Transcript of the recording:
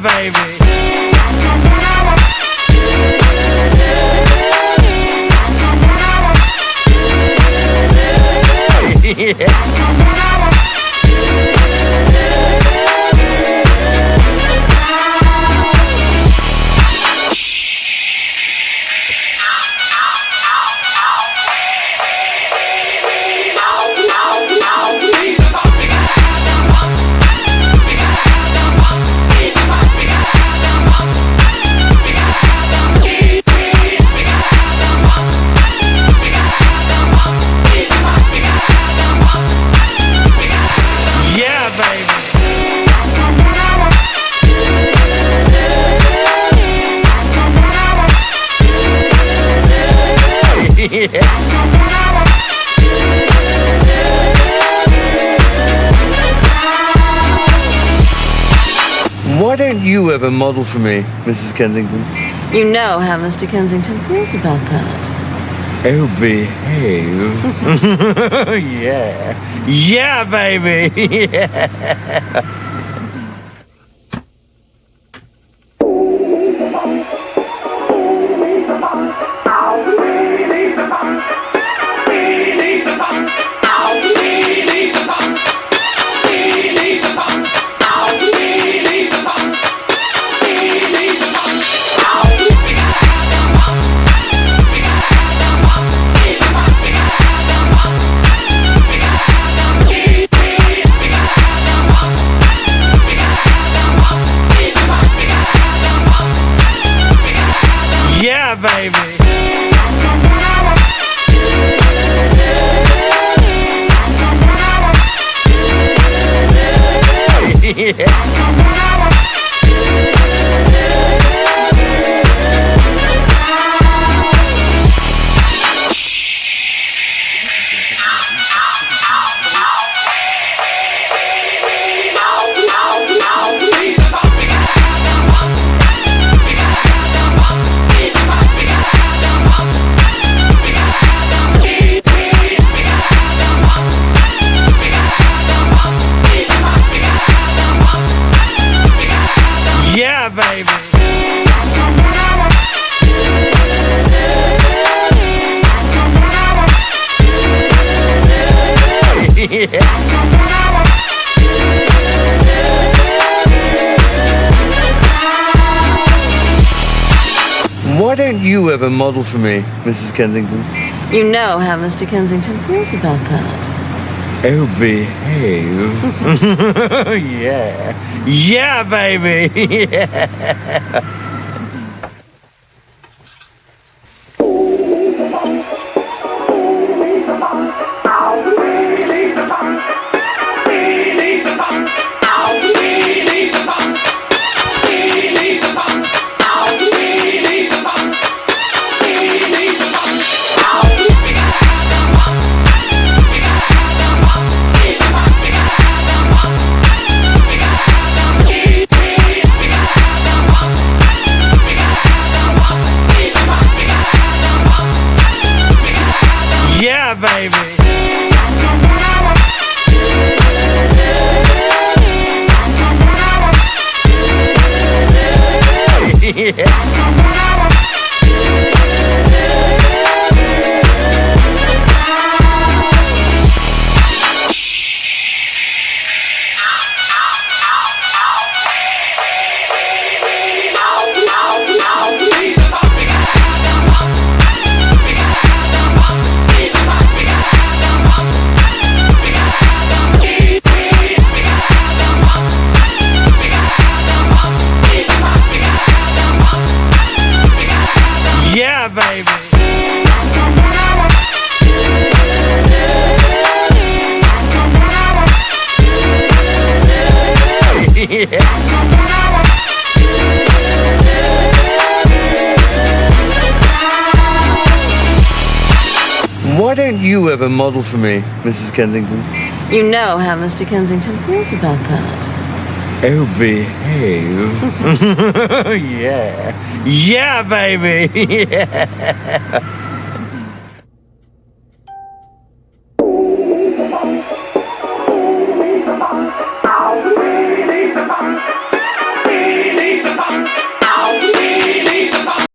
baby. Why don't you ever model for me, Mrs. Kensington? You know how Mr. Kensington feels about that. Oh, behave. Yeah. Yeah, baby. Yeah. Yeah, baby. Yeah. Yeah, baby. Yeah. Why don't you ever model for me, Mrs. Kensington? You know how Mr. Kensington feels about that. Oh, behave. Yeah. Yeah, baby. Yeah. Yeah, baby. Yeah. Yeah, baby. Yeah. Why don't you ever model for me, Mrs. Kensington? You know how Mr. Kensington feels about that. Oh, behave. Yeah. Yeah, baby. Yeah.